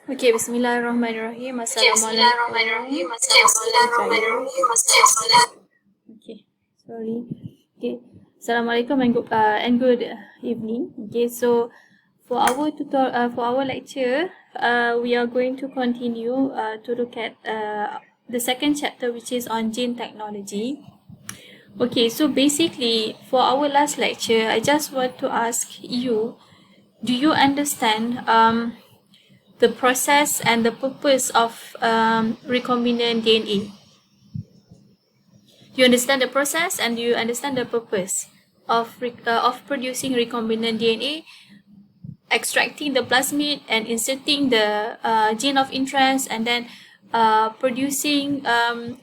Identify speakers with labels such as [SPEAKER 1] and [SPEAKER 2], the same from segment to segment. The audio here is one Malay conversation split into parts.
[SPEAKER 1] Okay, Bismillahirrahmanirrahim.
[SPEAKER 2] Bismillahirrahmanirrahim. Bismillahirrahmanirrahim.
[SPEAKER 1] Okay, sorry. Okay, Assalamualaikum and good evening. Okay, so for our for our lecture, we are going to continue to look at the second chapter, which is on gene technology. Okay, so basically, for our last lecture, I just want to ask you, do you understand the process and the purpose of recombinant DNA? Do you understand the process and do you understand the purpose of producing recombinant DNA, extracting the plasmid and inserting the gene of interest, and then producing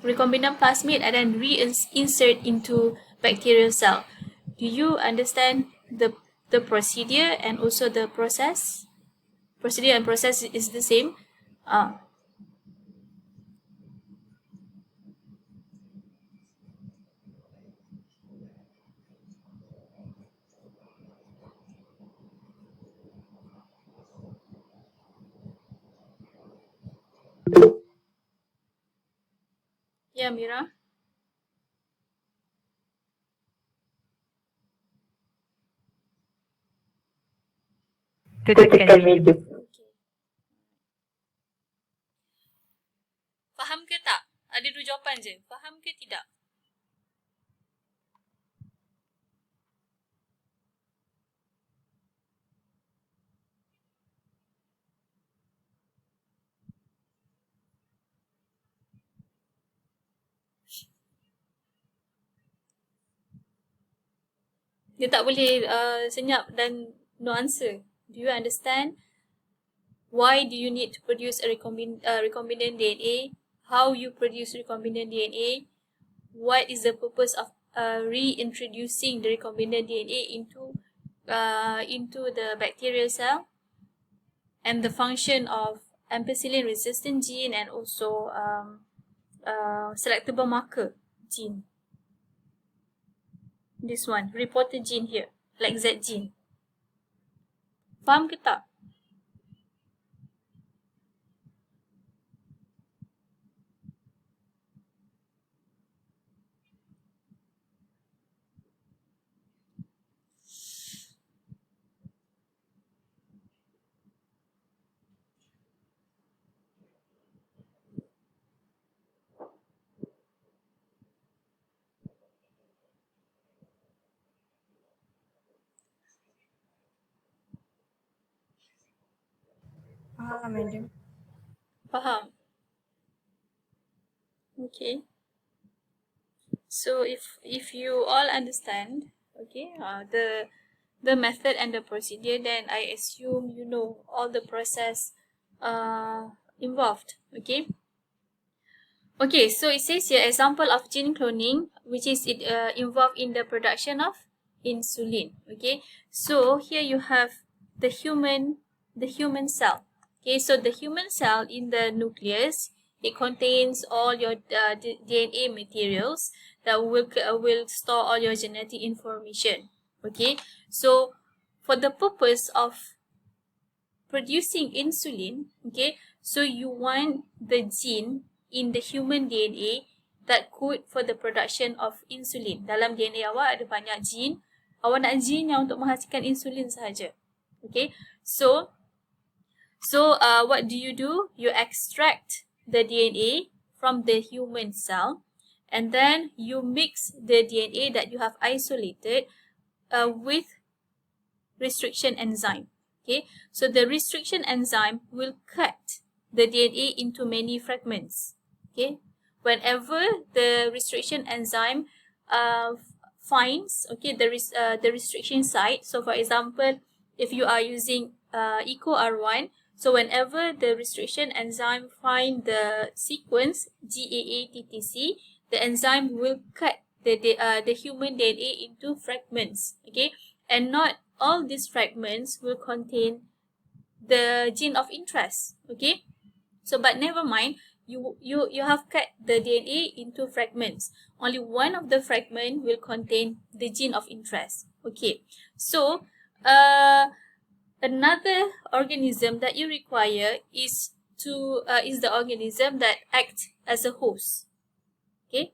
[SPEAKER 1] recombinant plasmid and then reinsert into bacterial cell? Do you understand the procedure and also the process? Procedure and process is the same. Yeah, Mira.
[SPEAKER 2] Tekan video.
[SPEAKER 1] Okay. Faham ke tak? Ada dua jawapan je. Faham ke tidak? Dia tak boleh senyap dan no answer. Do you understand? Why do you need to produce a recombinant DNA? How you produce recombinant DNA? What is the purpose of reintroducing the recombinant DNA into the bacterial cell? And the function of ampicillin-resistant gene and also selectable marker gene. This one, reporter gene here, like Z gene. Faham ke tak?
[SPEAKER 2] Madam.
[SPEAKER 1] Faham? Okay. So if you all understand, okay, the method and the procedure, then I assume you know all the process involved. Okay. Okay, so it says here example of gene cloning, which is involved in the production of insulin. Okay, so here you have the human cell. Okay, so the human cell in the nucleus, it contains all your DNA materials that will store all your genetic information. Okay, so for the purpose of producing insulin, okay, so you want the gene in the human DNA that code for the production of insulin. Dalam DNA awak ada banyak gene. Awak nak gene yang untuk menghasilkan insulin sahaja. Okay, so what do? You extract the DNA from the human cell, and then you mix the DNA that you have isolated with restriction enzyme. Okay, so the restriction enzyme will cut the DNA into many fragments. Okay, whenever the restriction enzyme finds the restriction site. So for example, if you are using EcoR1, so whenever the restriction enzyme find the sequence GAATTC, the enzyme will cut the human DNA into fragments. Okay, and not all these fragments will contain the gene of interest. Okay, so but never mind, you have cut the DNA into fragments. Only one of the fragment will contain the gene of interest. Okay, so another organism that you require is is the organism that acts as a host. Okay,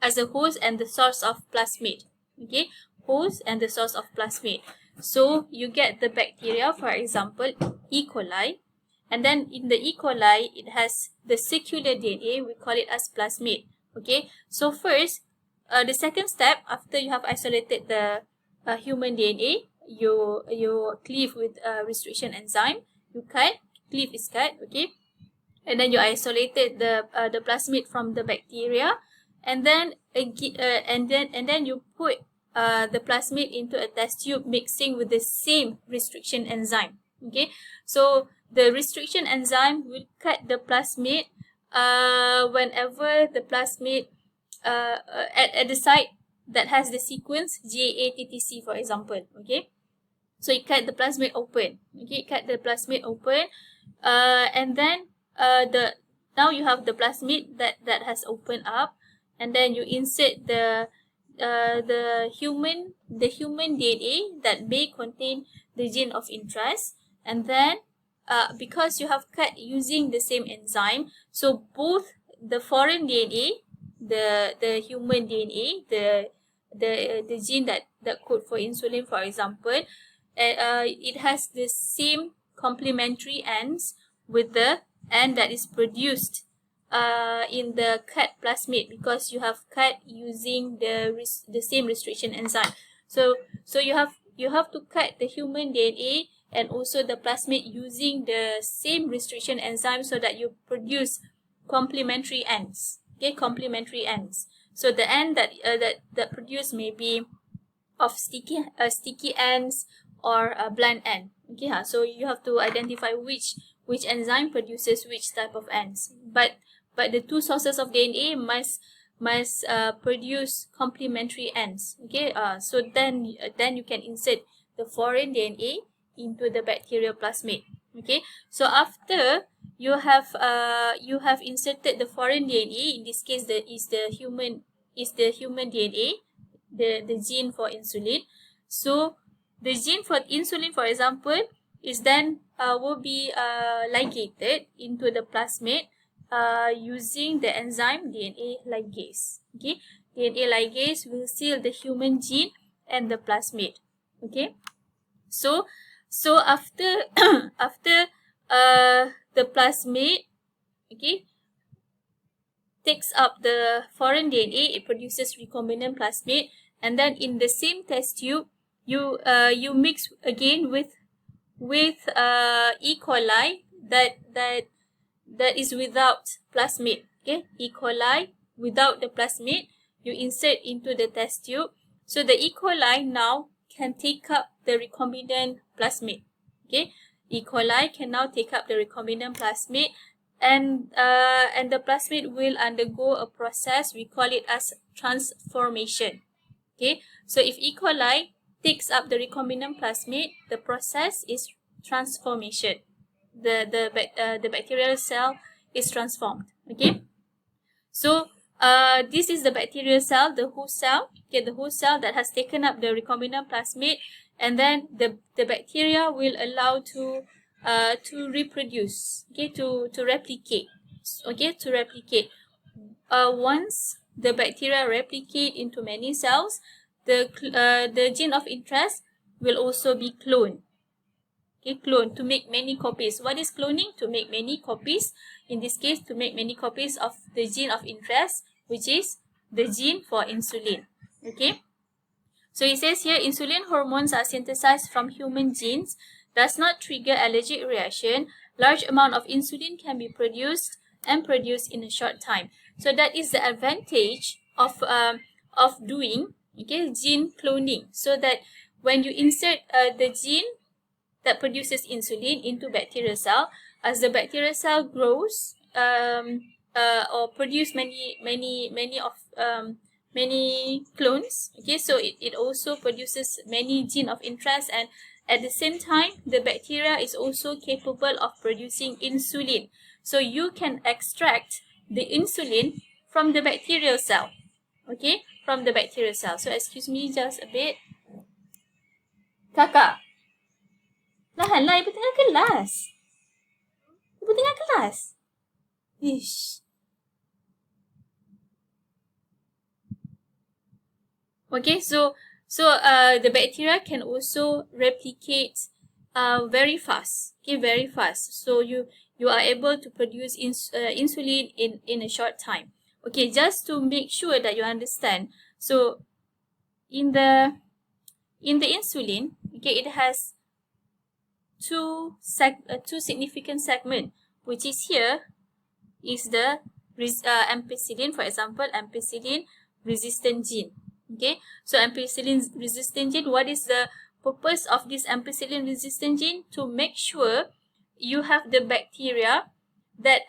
[SPEAKER 1] as a host and the source of plasmid. Okay, host and the source of plasmid. So you get the bacteria, for example, E. coli, and then in the E. coli, it has the circular DNA. We call it as plasmid. Okay, so first, the second step after you have isolated the human DNA, you cleave with restriction enzyme. You cut, cleave is cut. Okay, and then you isolated the plasmid from the bacteria, and then you put the plasmid into a test tube mixing with the same restriction enzyme. Okay, so the restriction enzyme will cut the plasmid whenever the plasmid at the site that has the sequence GATTC, for example. Okay, so you cut the plasmid open. Okay, cut the plasmid open, and then now you have the plasmid that has opened up, and then you insert the human DNA that may contain the gene of interest, and then because you have cut using the same enzyme, so both the foreign DNA, the human DNA, the gene that code for insulin, for example, it has the same complementary ends with the end that is produced in the cut plasmid, because you have cut using the same restriction enzyme. So you have to cut the human DNA and also the plasmid using the same restriction enzyme so that you produce complementary ends. Okay, complementary ends. So the end that produced may be of sticky ends or a blunt end. Okay, so you have to identify which enzyme produces which type of ends. But the two sources of DNA must produce complementary ends. Okay, so then you can insert the foreign DNA into the bacterial plasmid. Okay, so after you have inserted the foreign DNA, in this case the human DNA, the gene for insulin. So the gene for insulin, for example, is then will be ligated into the plasmid using the enzyme DNA ligase. Okay, DNA ligase will seal the human gene and the plasmid. Okay, so after the plasmid, okay, takes up the foreign DNA, it produces recombinant plasmid, and then in the same test tube, you mix again with E. coli that is without plasmid. Okay, E. coli without the plasmid, you insert into the test tube. So the E. coli now can take up the recombinant plasmid. Okay, E. coli can now take up the recombinant plasmid, and the plasmid will undergo a process. We call it as transformation. Okay, so if E. coli takes up the recombinant plasmid, the process is transformation. The bacterial cell is transformed. Okay, so this is the bacterial cell, the host cell. Okay, the host cell that has taken up the recombinant plasmid, and then the bacteria will allow to reproduce. Okay, to replicate. Okay, to replicate. Once the bacteria replicate into many cells, the gene of interest will also be cloned. Okay, clone to make many copies. What is cloning? To make many copies. In this case, to make many copies of the gene of interest, which is the gene for insulin. Okay, so it says here, insulin hormones are synthesized from human genes, does not trigger allergic reaction. Large amount of insulin can be produced in a short time. So that is the advantage of doing, okay, gene cloning, so that when you insert the gene that produces insulin into bacterial cell, as the bacterial cell grows or produce many clones, okay, so it also produces many gene of interest, and at the same time the bacteria is also capable of producing insulin. So you can extract the insulin from the bacterial cell. Okay, from the bacterial cell. So excuse me just a bit. Kakak, lahanlah, ibu tengah kelas. Ibu tengah kelas. Ish. Okay, so the bacteria can also replicate very fast. Okay, very fast. So you are able to produce insulin in a short time. Okay, just to make sure that you understand. So in the insulin, okay, it has two significant segment, which is here is the ampicillin, for example, ampicillin resistant gene. Okay, so ampicillin resistant gene, what is the purpose of this ampicillin resistant gene? To make sure you have the bacteria that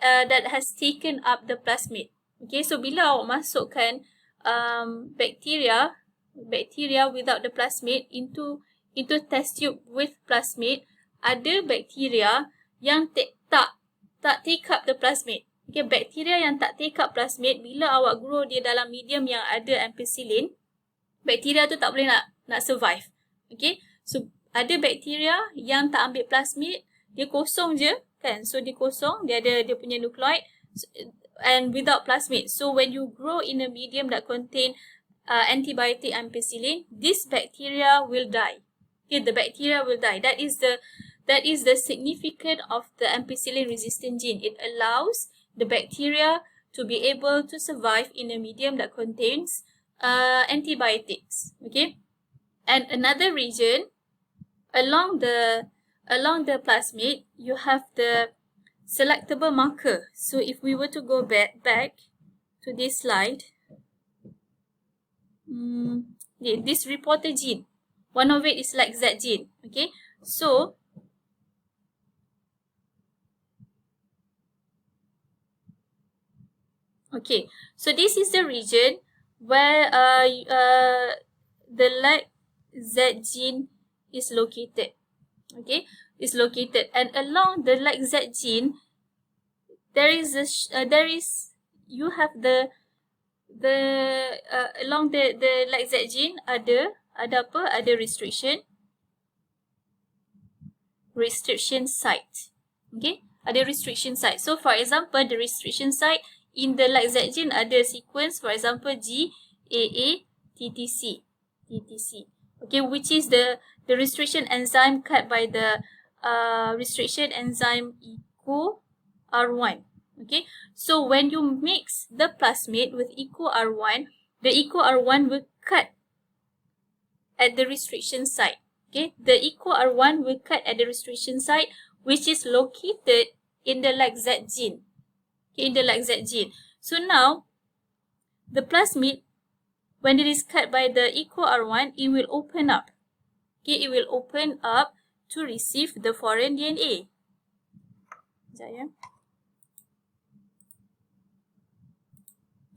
[SPEAKER 1] has taken up the plasmid. Okay, so bila awak masukkan bacteria without the plasmid into test tube with plasmid, ada bacteria yang tak take up the plasmid. Okay, bacteria yang tak take up plasmid, bila awak grow dia dalam medium yang ada ampicillin, bacteria tu tak boleh nak survive. Okay, so ada bacteria yang tak ambil plasmid, dia kosong je kan. So dia kosong, dia ada dia punya nucleoid and without plasmid. So when you grow in a medium that contain antibiotic ampicillin, this bacteria will die. Okay, the bacteria will die. That is the significance of the ampicillin resistant gene. It allows the bacteria to be able to survive in a medium that contains antibiotics. Okay, and another region along the plasmid, you have the selectable marker. So if we were to go back to this slide, this reporter gene, one of it is like Z gene. Okay, so this is the region where the like Z gene is located. Okay, is located, and along the like Z gene, you have the along the like Z gene ada apa? Ada restriction site. Okay, ada restriction site. So for example, the restriction site in the like Z gene ada sequence, for example, GAA TTC. Okay, which is the restriction enzyme cut by the restriction enzyme EcoR1. Okay, so when you mix the plasmid with EcoR1, the EcoR1 will cut at the restriction site. Okay, the EcoR1 will cut at the restriction site, which is located in the like Z gene. Okay, in the like Z gene. So now, the plasmid, when it is cut by the EcoR1, it will open up. Okay, it will open up to receive the foreign DNA. Sekejap ya.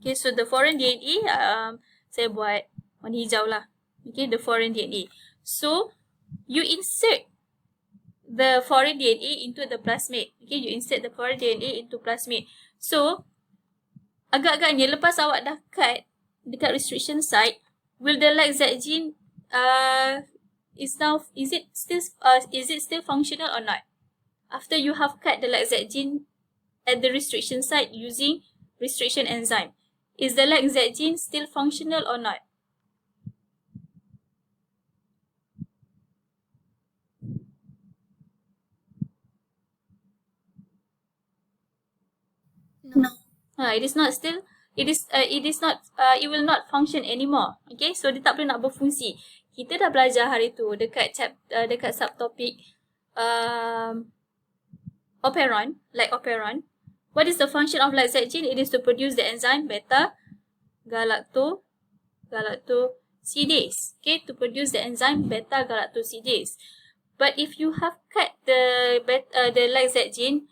[SPEAKER 1] Okay, so the foreign DNA, saya buat warna hijau lah. Okay, the foreign DNA. So, you insert the foreign DNA into the plasmid. Okay, you insert the foreign DNA into plasmid. So, agak-agaknya lepas awak dah cut dekat restriction site, will the like Z gene is it still functional or not? After you have cut the like Z gene at the restriction site using restriction enzyme, is the like Z gene still functional or not?
[SPEAKER 2] No.
[SPEAKER 1] It is not still. It will not function anymore. Okay, so dia tak boleh nak berfungsi. Kita dah belajar hari tu dekat subtopic operon, like operon. What is the function of like Z gene? It is to produce the enzyme beta galactosidase. Okay, to produce the enzyme beta galactosidase. But if you have cut the like Z gene,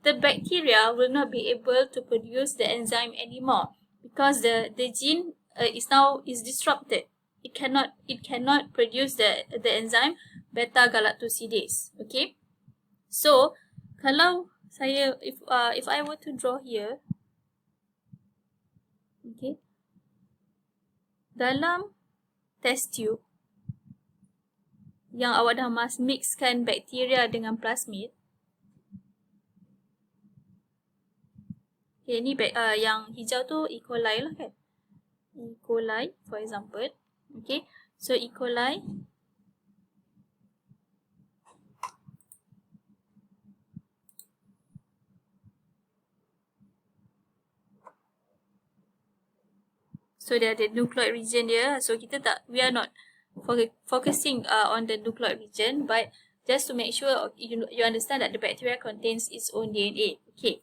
[SPEAKER 1] the bacteria will not be able to produce the enzyme anymore because the gene is disrupted. It cannot produce the enzyme beta galactosidase. Okay, so kalau saya if I were to draw here, okay, dalam test tube yang awak dah mixkan bacteria dengan plasmid, Okay, ni yang hijau tu E. coli lah kan. E. coli for example. Okay, so E. coli so dia ada nucleoid region dia. So we are not focusing on the nucleoid region, but just to make sure you understand that the bacteria contains its own DNA. Okay.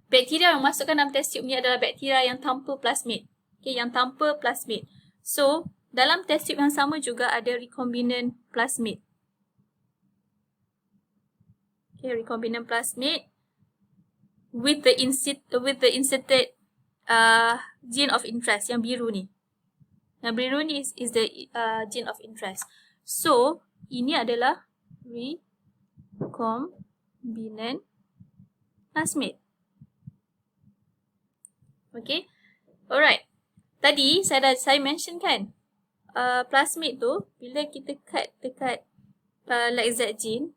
[SPEAKER 1] Bakteria yang masukkan dalam test tube ni adalah bakteria yang tanpa plasmid. Okay, yang tanpa plasmid. So, dalam test tube yang sama juga ada recombinant plasmid. Okay, recombinant plasmid with the inserted gene of interest yang biru ni. Yang biru ni is the gene of interest. So, ini adalah recombinant plasmid. Okay, alright. Tadi saya mention kan, plasmid tu bila kita cut dekat like Z gene,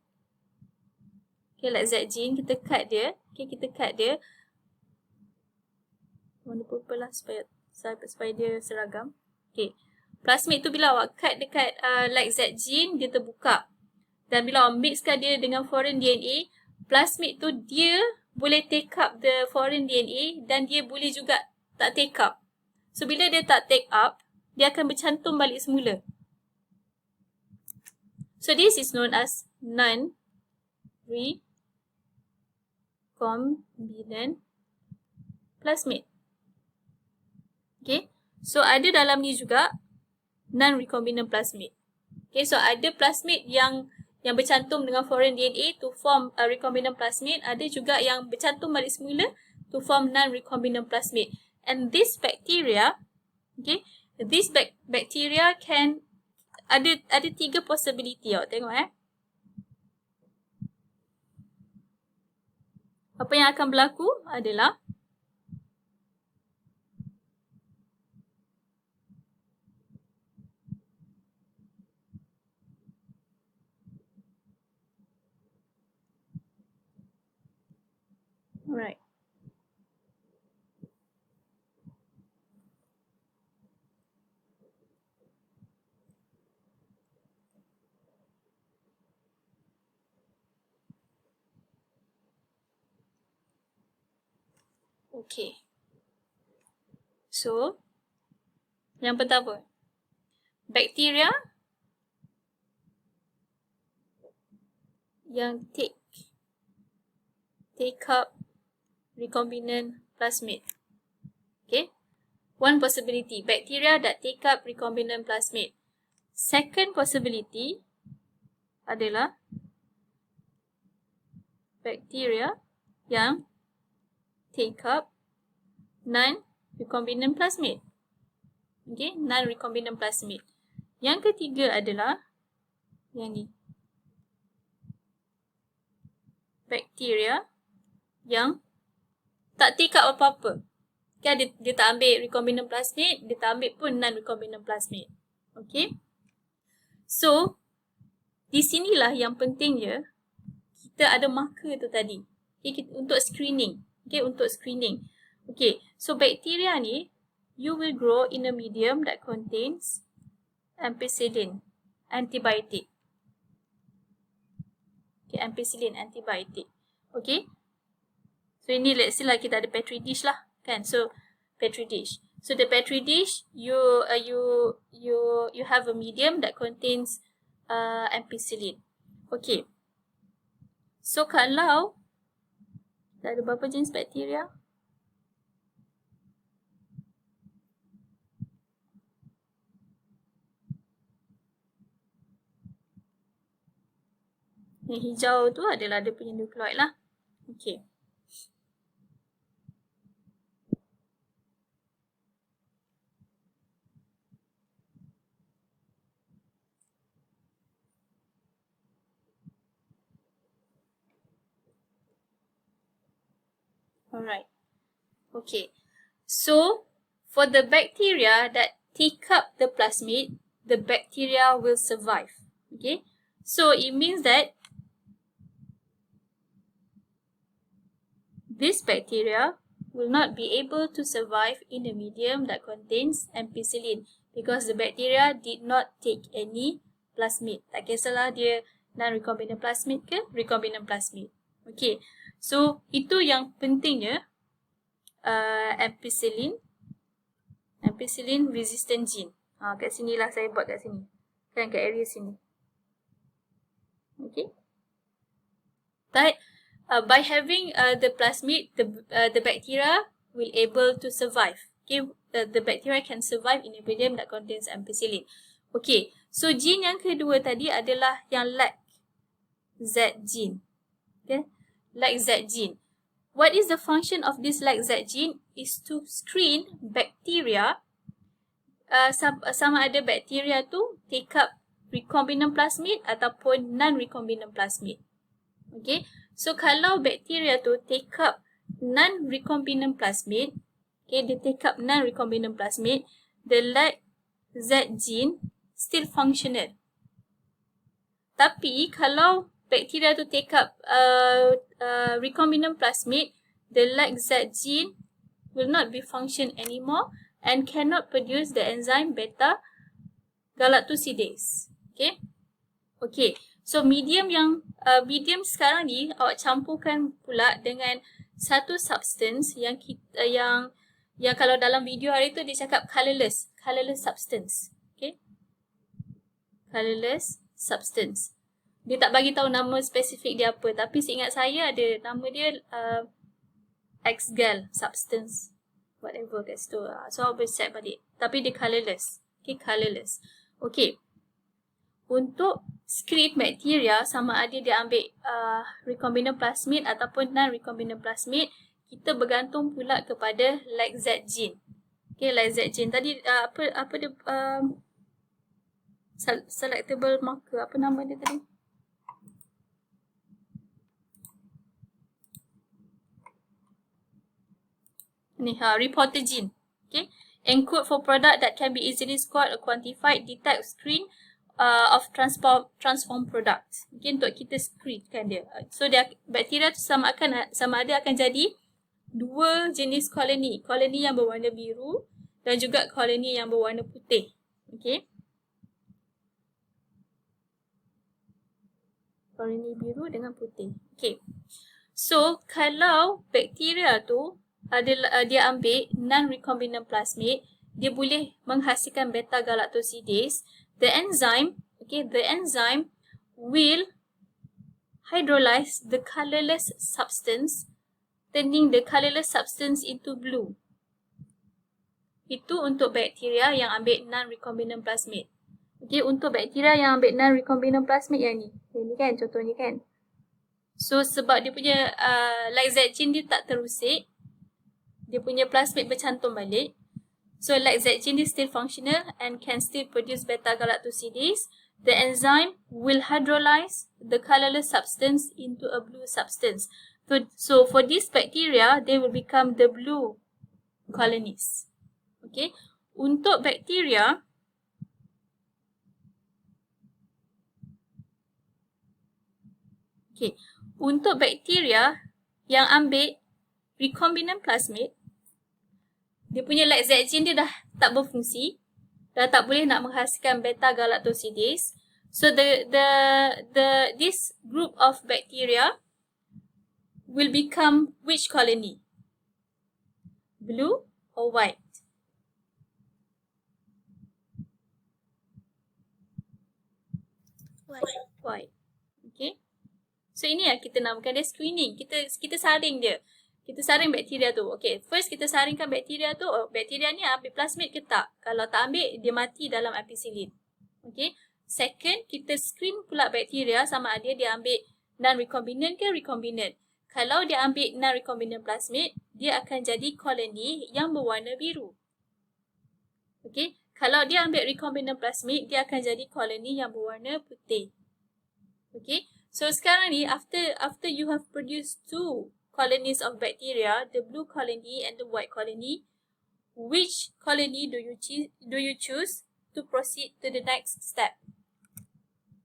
[SPEAKER 1] okay, like Z gene kita cut dia, okay, kita cut dia warna purple lah supaya dia seragam. Okay, plasmid tu bila awak cut dekat like Z gene dia terbuka, dan bila awak mixkan dia dengan foreign DNA, plasmid tu dia boleh take up the foreign DNA dan dia boleh juga tak take up. So, bila dia tak take up, dia akan bercantum balik semula. So, this is known as non-recombinant plasmid. Okay, so ada dalam ni juga non-recombinant plasmid. Okay, so ada plasmid yang bercantum dengan foreign DNA to form a recombinant plasmid. Ada juga yang bercantum balik semula to form non-recombinant plasmid. And this bacteria, okay, this bacteria can ada 3 possibility. Awak tengok apa yang akan berlaku adalah alright. Okay. So, yang pertama, bakteria yang take up recombinant plasmid. Okay, one possibility, bacteria that take up recombinant plasmid. Second possibility adalah bacteria yang take up non-recombinant plasmid. Okay, non-recombinant plasmid. Yang ketiga adalah yang ni, bakteria yang tak take up apa-apa. Okay, dia tak ambil recombinant plasmid, dia tak ambil pun non-recombinant plasmid. Okay, so di sinilah yang pentingnya kita ada marker tu tadi. Okay, untuk screening. Okay, untuk screening. Okay, so bakteria ni you will grow in a medium that contains ampicillin, antibiotic. Okay, ampicillin, antibiotic. Okay, so ini let's say lah kita ada petri dish lah, kan? So petri dish. So the petri dish you have a medium that contains ampicillin. Okay. So kalau ada berapa jenis bakteria? Yang hijau tu adalah dia punya nucleoid lah. Okay. Alright. Okay. So, for the bacteria that take up the plasmid, the bacteria will survive. Okay. So, it means that this bacteria will not be able to survive in a medium that contains ampicillin because the bacteria did not take any plasmid. Tak kisahlah dia non-recombinant plasmid ke recombinant plasmid. Okay, so itu yang pentingnya ampicillin resistant gene. Kat sini lah saya buat kat sini. Kan kat area sini. Okay. That by having the plasmid, the bacteria will able to survive. Okay, the bacteria can survive in a medium that contains ampicillin. Okay, so gene yang kedua tadi adalah yang lac Z gene. Okay, lac Z gene. What is the function of this lac Z gene? Is to screen bacteria sama ada bacteria tu take up recombinant plasmid ataupun non-recombinant plasmid. Okay, so kalau bacteria tu take up non-recombinant plasmid, okay, dia take up non-recombinant plasmid, the lac Z gene still functional. Tapi kalau bacteria tu take up recombinant plasmid, the lac Z gene will not be function anymore and cannot produce the enzyme beta galactosidase. Okay, okay. So medium medium sekarang ni awak campurkan pula dengan satu substance yang yang kalau dalam video hari tu dia cakap colorless substance. Okay, colorless substance. Dia tak bagi tahu nama spesifik dia apa, tapi seingat saya ada nama dia X-gal substance whatever kat situ. So I'll check balik. Tapi dia colorless. Okay, colorless. Okay. Untuk screen bacteria sama ada dia ambil recombinant plasmid ataupun non-recombinant plasmid, kita bergantung pula kepada lac Z gene. Okay, lac Z gene. Tadi apa dia selectable marker, apa nama dia tadi? Ni, reporter gene. Okay, encode for product that can be easily scored or quantified, detect, screen of transform products. Okay, untuk kita screenkan dia. So dia bacteria tu sama ada akan jadi dua jenis koloni, koloni yang berwarna biru dan juga koloni yang berwarna putih. Okay, koloni biru dengan putih. Okay, so kalau bakteria tu dia ambil non-recombinant plasmid, dia boleh menghasilkan beta galactosidase. The enzyme will hydrolyze the colorless substance, turning the colorless substance into blue. Itu untuk bakteria yang ambil non-recombinant plasmid. Okay, untuk bakteria yang ambil non-recombinant plasmid yang ni. Ini kan contohnya kan. So sebab dia punya lac Z gene dia tak terusik, dia punya plasmid bercantum balik. So lac Z gene is still functional and can still produce beta galactosidase. The enzyme will hydrolyze the colorless substance into a blue substance. So for this bacteria, they will become the blue colonies. Okay, untuk bakteria yang ambil recombinant plasmid, dia punya lac Z gene dia dah tak berfungsi, dah tak boleh nak menghasilkan beta galactosidase. So this group of bacteria will become which colony? Blue or white? White. Okay. So ini yang kita namakan dia screening. Kita saring dia. Kita saring bakteria tu. Okay, first kita saringkan bakteria tu. Bakteria ni ambil plasmid ke tak? Kalau tak ambil, dia mati dalam ampicillin. Okay. Second, kita screen pula bakteria sama ada dia ambil non-recombinant ke recombinant. Kalau dia ambil non-recombinant plasmid, dia akan jadi koloni yang berwarna biru. Okay. Kalau dia ambil recombinant plasmid, dia akan jadi koloni yang berwarna putih. Okay. So sekarang ni, after you have produced two colonies of bacteria, the blue colony and the white colony, which colony do you choose to proceed to the next step?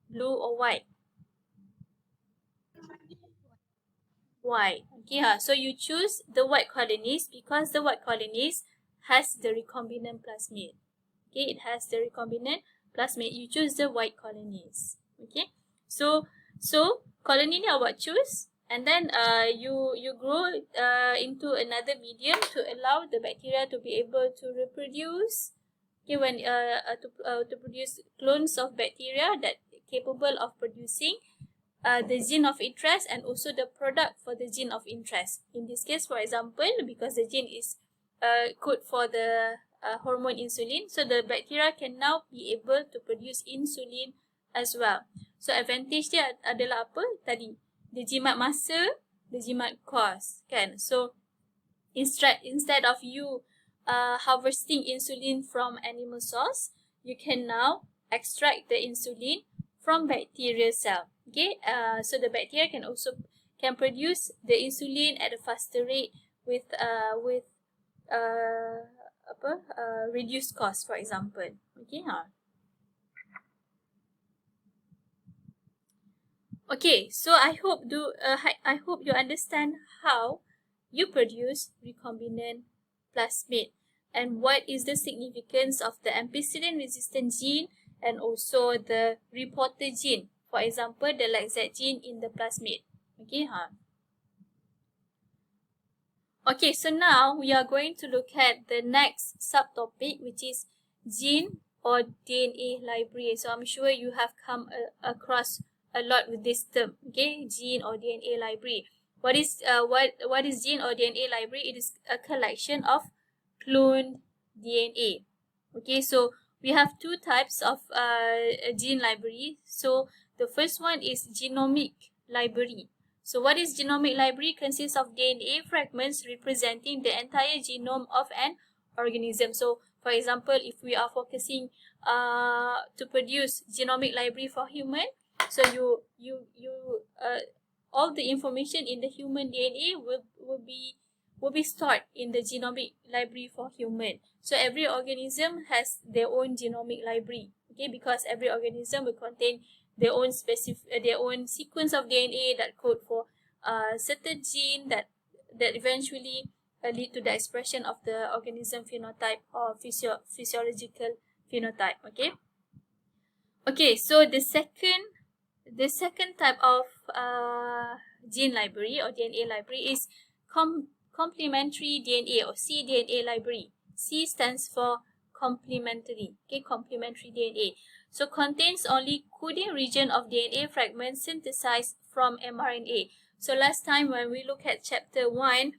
[SPEAKER 1] Blue or white? white. Okay, so you choose the white colonies because the white colonies has the recombinant plasmid. Okay, it has the recombinant plasmid. You choose the white colonies. Okay, so colony ni awak choose, and then you grow into another medium to allow the bacteria to be able to reproduce. Okay, when to produce clones of bacteria that capable of producing the gene of interest and also the product for the gene of interest. In this case, for example, because the gene is code for the hormone insulin, so the bacteria can now be able to produce insulin as well. So advantage dia adalah apa? Tadi, dia jimat masa, dia jimat cost, kan? So instead of you harvesting insulin from animal source, you can now extract the insulin from bacterial cell. Okay, so the bacteria can produce the insulin at a faster rate with reduced cost, for example. Okay, Okay, so I hope you understand how you produce recombinant plasmid and what is the significance of the ampicillin resistant gene and also the reporter gene. For example, the LACZ gene in the plasmid. Okay, Okay, so now we are going to look at the next subtopic, which is gene or DNA library. So I'm sure you have come across a lot with this term. Okay, gene or DNA library. What is gene or DNA library? It is a collection of cloned DNA. Okay, so we have two types of gene library. So the first one is genomic library. So what is genomic library? Consists of DNA fragments representing the entire genome of an organism. So for example, if we are focusing to produce genomic library for human, so all the information in the human DNA will be stored in the genomic library for human. So every organism has their own genomic library. Okay, because every organism will contain their own sequence of DNA that code for certain gene that eventually lead to the expression of the organism phenotype or physiological phenotype. Okay, so the second type of gene library or DNA library is complementary DNA or cDNA library. C stands for complementary. Okay, complementary DNA. So contains only coding region of DNA fragments synthesized from mRNA. So last time when we look at chapter 1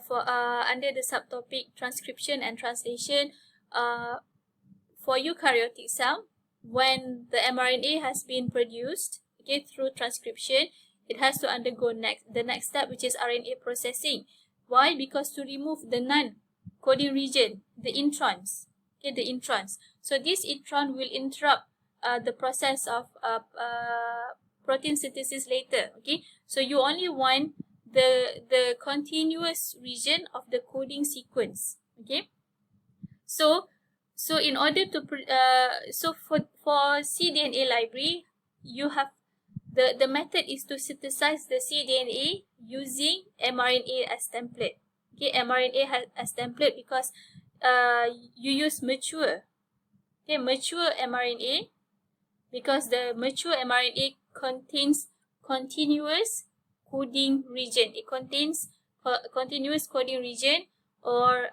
[SPEAKER 1] for under the subtopic transcription and translation, for eukaryotic cell, when the mRNA has been produced, okay, through transcription, it has to undergo the next step, which is RNA processing. Why? Because to remove the non-coding region, the introns. Okay, the introns. So this intron will interrupt the process of protein synthesis later. Okay, so you only want the continuous region of the coding sequence. Okay, so in order to for cDNA library, you have the method is to synthesize the cDNA using mRNA as template. Okay, mRNA as template because you use mature mRNA, because the mature mRNA contains continuous coding region. It contains continuous coding region or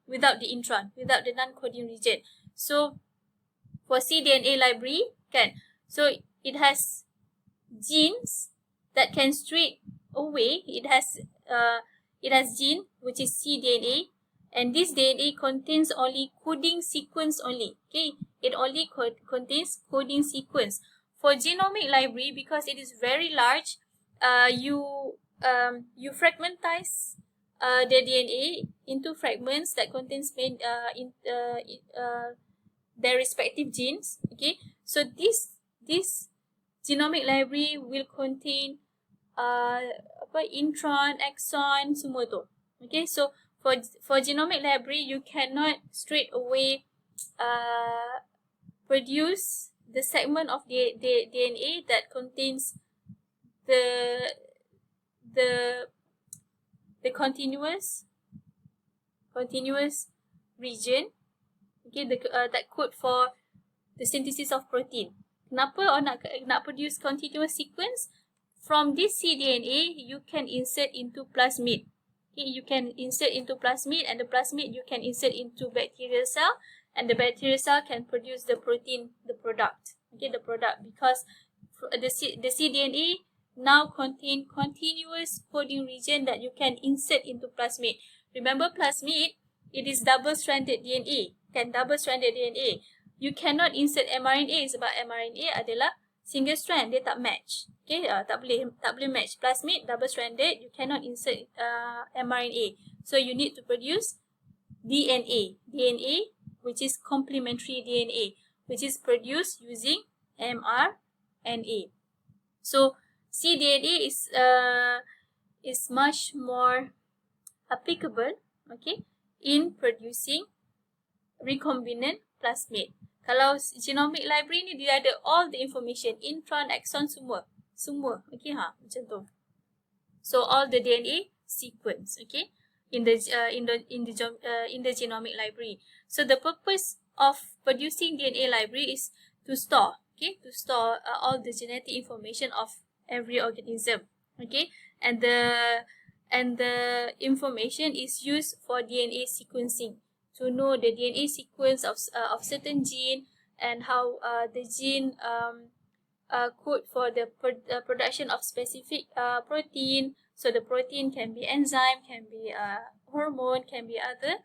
[SPEAKER 1] without the intron, without the non-coding region. So for cDNA library, so it has genes that can straight away, it has gene which is cDNA, and this DNA contains only coding sequence only. Okay, it only contains coding sequence. For genomic library, because it is very large, you fragmentize the DNA into fragments that contains their respective genes. Okay, so this genomic library will contain intron, exon, semua tu. Okay, so for genomic library, you cannot straight away produce the segment of the DNA that contains the the continuous region, okay, that code for the synthesis of protein. Kenapa nak produce continuous sequence? From this cDNA, you can insert into plasmid. Okay, you can insert into plasmid, and the plasmid you can insert into bacterial cell, and the bacterial cell can produce the protein, the product. Okay, the product, because the cDNA now contain continuous coding region that you can insert into plasmid. Remember, plasmid, it is double-stranded DNA. Kan, double-stranded DNA. You cannot insert mRNA sebab mRNA adalah single strand, dia tak match. Okay, tak boleh match. Plasmid double-stranded, you cannot insert mRNA. So you need to produce DNA, which is complementary DNA, which is produced using mRNA. So cDNA is much more applicable, okay, in producing recombinant plasmid. Kalau genomic library ni, dia ada all the information, intron, exon, semua, okay, macam tu. So all the DNA sequence, okay, in the genomic library. So the purpose of producing DNA library is to store, okay, to store all the genetic information of every organism, okay, and the information is used for DNA sequencing, to know the DNA sequence of certain gene, and how the gene code for the production of specific protein. So the protein can be enzyme, can be hormone, can be other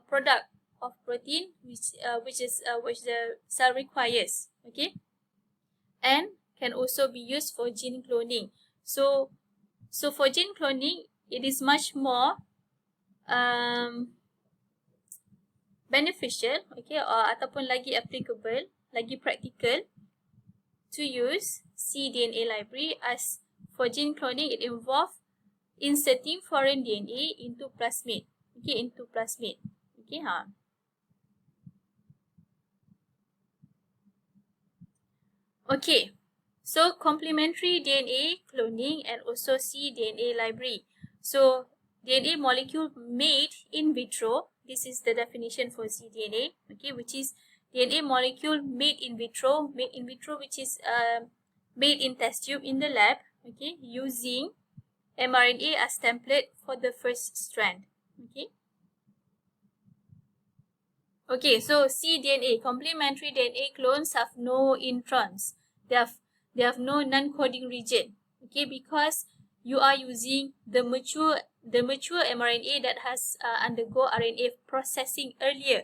[SPEAKER 1] product of protein which the cell requires, okay, and can also be used for gene cloning. So for gene cloning, it is much more beneficial, okay, ataupun lagi applicable, lagi practical to use cDNA library, as for gene cloning it involves inserting foreign DNA into plasmid, okay, okay, Okay, so complementary DNA cloning and also cDNA library. So DNA molecule made in vitro, this is the definition for cDNA, okay, which is DNA molecule made in vitro, which is made in test tube in the lab, okay, using mRNA as template for the first strand, okay. Okay, so cDNA, complementary DNA clones have no introns. They have no non-coding region, okay, because you are using the mature mRNA that has undergo RNA processing earlier.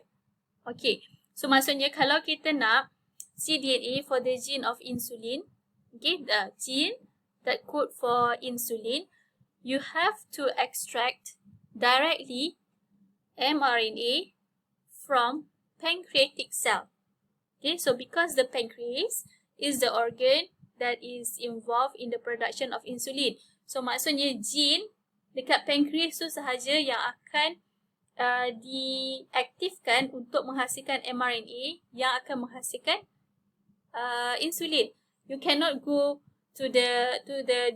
[SPEAKER 1] Okay, so maksudnya kalau kita nak cDNA for the gene of insulin, okay, the gene that code for insulin, you have to extract directly mRNA from pancreatic cell. Okay, so because the pancreas is the organ that is involved in the production of insulin. So maksudnya gene dekat pancreas tu sahaja yang akan diaktifkan untuk menghasilkan mRNA yang akan menghasilkan insulin. You cannot go to the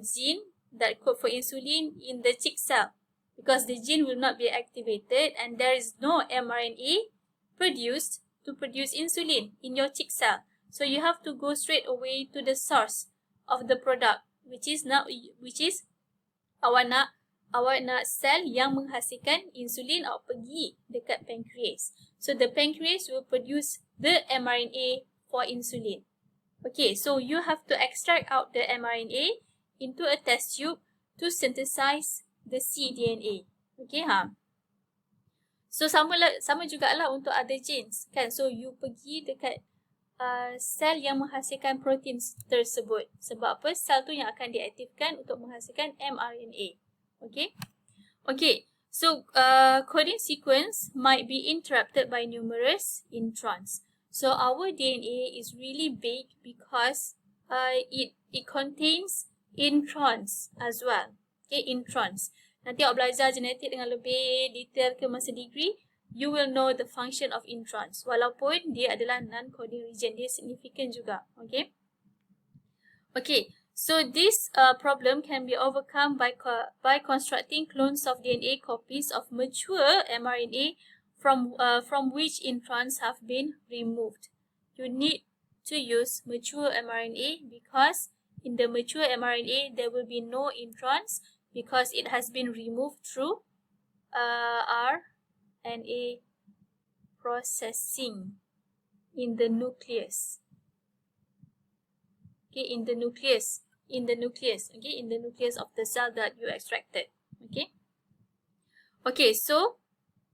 [SPEAKER 1] gene that code for insulin in the chick cell, because the gene will not be activated and there is no mRNA produced to produce insulin in your chick cell. So you have to go straight away to the source of the product, which is awak nak sel yang menghasilkan insulin, awak pergi dekat pancreas. So the pancreas will produce the mRNA for insulin. Okay, so you have to extract out the mRNA into a test tube to synthesize the cDNA. Okay, So sama jugalah untuk other genes, kan? So you pergi dekat sel yang menghasilkan protein tersebut. Sebab apa? Sel tu yang akan diaktifkan untuk menghasilkan mRNA. Okay? Okay, so coding sequence might be interrupted by numerous introns. So our DNA is really big because it contains introns as well. Okay, introns. Nanti awak belajar genetik dengan lebih detail ke masa degree, you will know the function of introns. Walaupun dia adalah non-coding region, dia signifikan juga. Okay. Okay, So this problem can be overcome by constructing clones of DNA copies of mature mRNA from which introns have been removed. You need to use mature mRNA because in the mature mRNA there will be no introns because it has been removed through RNA processing in the nucleus. Okay, in the nucleus, okay, in the nucleus of the cell that you extracted. Okay, so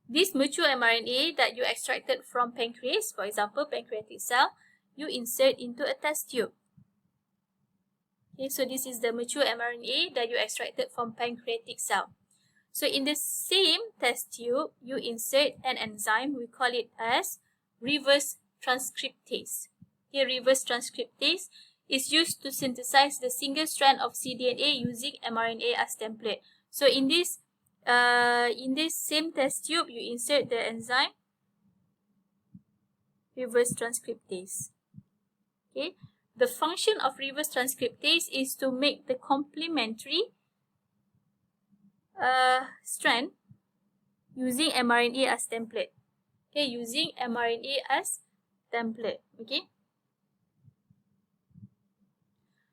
[SPEAKER 1] this mature mRNA that you extracted from pancreas, for example, pancreatic cell, you insert into a test tube. Okay, so this is the mature mRNA that you extracted from pancreatic cell. So in the same test tube, you insert an enzyme, we call it as reverse transcriptase. Okay, reverse transcriptase is used to synthesize the single strand of cDNA using mRNA as template. So in this same test tube, you insert the enzyme reverse transcriptase. Okay, the function of reverse transcriptase is to make the complementary strand using mRNA as template. Okay, using mRNA as template. Okay.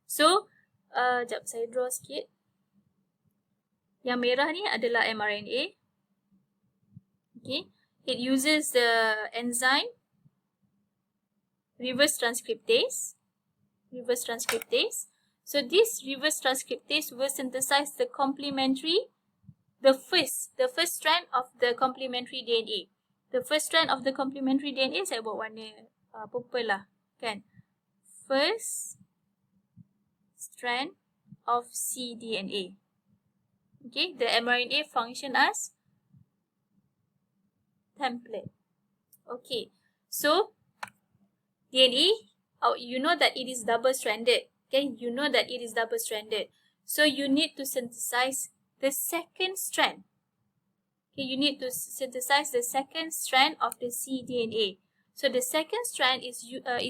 [SPEAKER 1] So, jap saya draw sikit. Yang merah ni adalah mRNA. Okay, it uses the enzyme reverse transcriptase. So this reverse transcriptase will synthesize the first strand of the complementary DNA. The first strand of the complementary DNA saya buat warna purple lah, kan? First strand of cDNA. Okay, the mRNA function as template. Okay, so DNA, you know that it is double-stranded. Okay, you know that it is double-stranded. So you need to synthesize the second strand. Okay, you need to synthesize the second strand of the cDNA. So the second strand is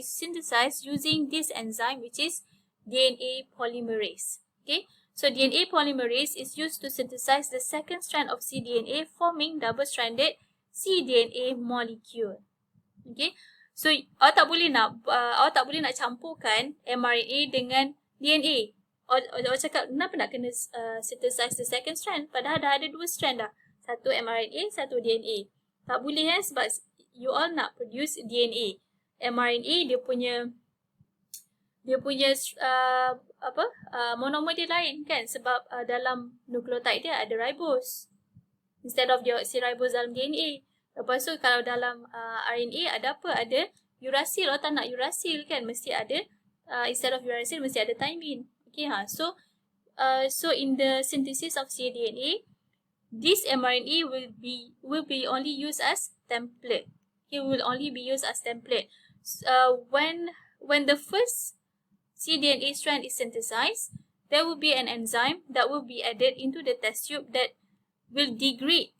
[SPEAKER 1] synthesized using this enzyme, which is DNA polymerase. Okay, so DNA polymerase is used to synthesize the second strand of cDNA, forming double-stranded cDNA molecule. Okay, so awak tak boleh nak campurkan mRNA dengan DNA. Awak cakap kenapa nak kena synthesize the second strand, padahal dah ada dua strand dah. Satu mRNA, satu DNA. Tak boleh sebab you all nak produce DNA. mRNA dia punya monomer dia lain kan, sebab dalam nukleotide dia ada ribose instead of deoxyribose dalam DNA. Lepas tu kalau dalam RNA ada apa? Ada urasil. Kalau tak nak urasil kan, mesti ada instead of urasil mesti ada thymine. Okay, so in the synthesis of cDNA, this mRNA will be only used as template. It will only be used as template. When the first cDNA strand is synthesized, there will be an enzyme that will be added into the test tube that will degrade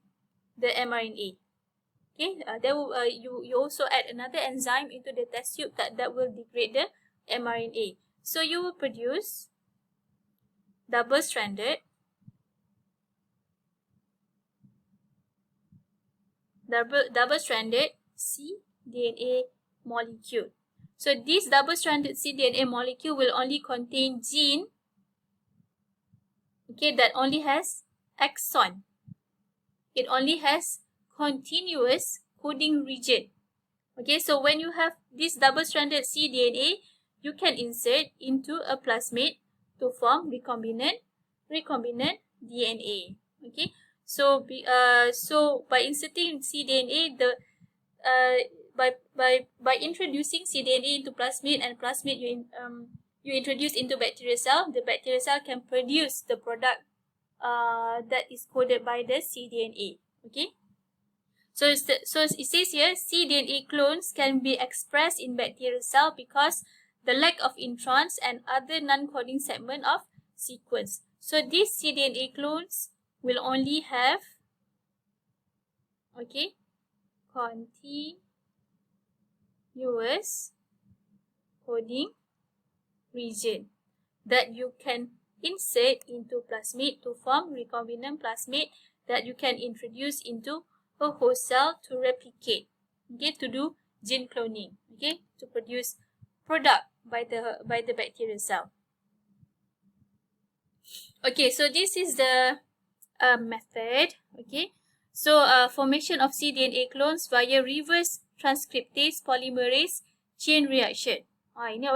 [SPEAKER 1] the mRNA. Okay, you also add another enzyme into the test tube that will degrade the mRNA. So you will produce double-stranded cDNA molecule. So this double-stranded cDNA molecule will only contain gene, okay, that only has exon. It only has continuous coding region. Okay, so when you have this double-stranded cDNA, you can insert into a plasmid to form recombinant DNA. Okay, so by inserting cDNA, by introducing cDNA into plasmid, and plasmid you introduce into bacterial cell, the bacterial cell can produce the product that is coded by the cDNA. Okay, so it says here cDNA clones can be expressed in bacterial cell because the lack of introns and other non-coding segment of sequence. So these cDNA clones will only have, okay, continuous coding region. that you can insert into plasmid to form recombinant plasmid that you can introduce into a host cell to replicate, okay, to do gene cloning, okay, to produce product by the bacterial cell. Okay, so this is the method, okay. So formation of cDNA clones via reverse transcriptase polymerase chain reaction. Ini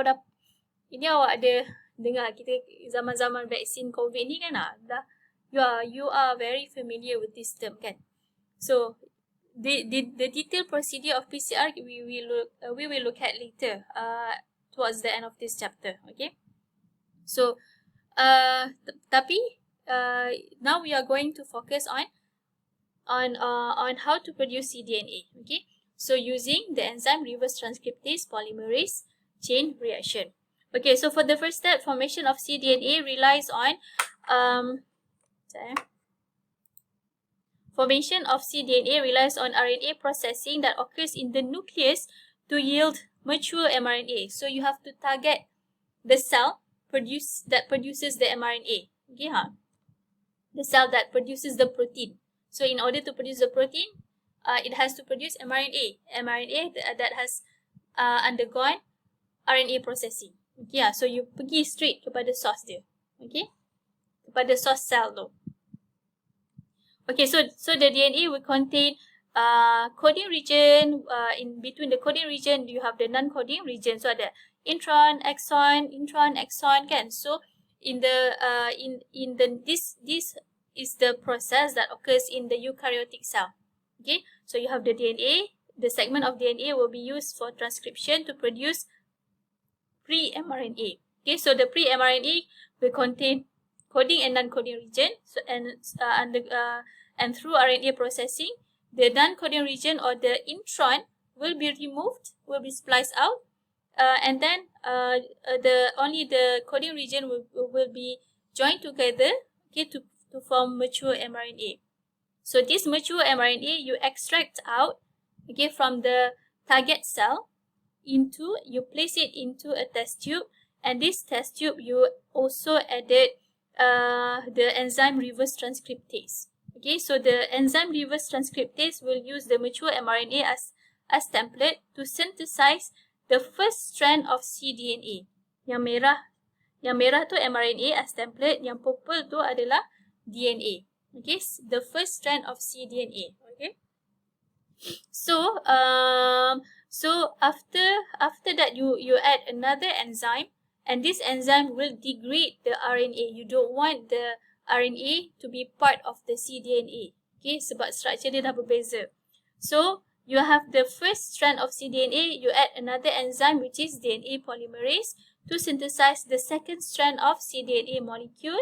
[SPEAKER 1] awak ada dengar kita zaman-zaman vaksin COVID ni kan, dah you are very familiar with this term kan. So the detailed procedure of PCR we will look at later towards the end of this chapter, okay. So now we are going to focus on how to produce cDNA, okay. So using the enzyme reverse transcriptase polymerase chain reaction. Okay, so for the first step, formation of cDNA relies on formation of cDNA relies on RNA processing that occurs in the nucleus to yield mature mRNA. So you have to target the cell that produces the mRNA. Okay, the cell that produces the protein. So in order to produce the protein, it has to produce mRNA that has undergone RNA processing. Okay, so you pergi straight kepada source dia. Okay, kepada source cell tu. Okay, so the DNA will contain coding region. In between the coding region, you have the non-coding region. So ada intron, exon kan. So in the this is the process that occurs in the eukaryotic cell. Okay, so you have the DNA. The segment of DNA will be used for transcription to produce pre-mRNA. Okay, so the pre-mRNA will contain coding and non-coding region. So and through RNA processing, the non-coding region or the intron will be removed, will be spliced out, and then only the coding region will be joined together, okay, to form mature mRNA. So this mature mRNA you extract out, okay, from the target cell you place it into a test tube, and this test tube you also added the enzyme reverse transcriptase. Okay, so the enzyme reverse transcriptase will use the mature mRNA as template to synthesize the first strand of cDNA. Yang merah tu mRNA as template, yang purple tu adalah DNA. Okay, the first strand of cDNA. Okay, so after that you add another enzyme, and this enzyme will degrade the RNA. You don't want the RNA to be part of the cDNA. Okay, sebab structure dia dah berbeza. So you have the first strand of cDNA, you add another enzyme which is DNA polymerase to synthesize the second strand of cDNA molecule.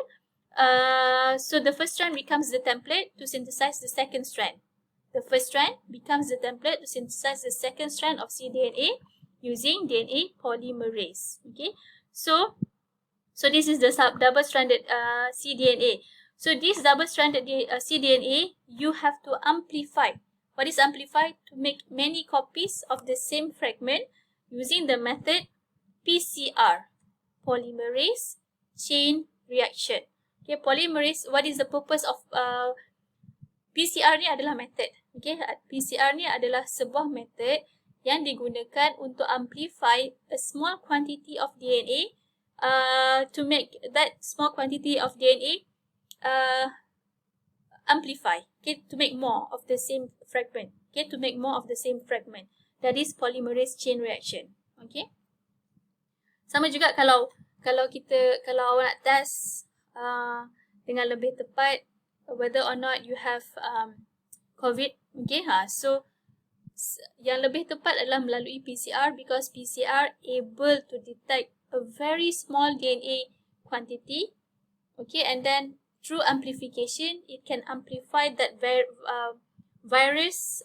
[SPEAKER 1] So the first strand becomes the template to synthesize the second strand. The first strand becomes the template to synthesize the second strand of cDNA using DNA polymerase. Okay, so this is the double-stranded cDNA. So this double-stranded cDNA you have to amplify. What is amplify? To make many copies of the same fragment using the method PCR, polymerase chain reaction. Okay, polymerase. What is the purpose of PCR ni adalah method. Okay, PCR ni adalah sebuah method yang digunakan untuk amplify a small quantity of DNA to make that small quantity of DNA amplify. Okay, to make more of the same fragment. Okay, to make more of the same fragment. That is polymerase chain reaction. Okay. Sama juga kalau awak nak test dengan lebih tepat whether or not you have COVID. Okay, so yang lebih tepat adalah melalui PCR, because PCR able to detect a very small DNA quantity. Okay, and then through amplification, it can amplify that virus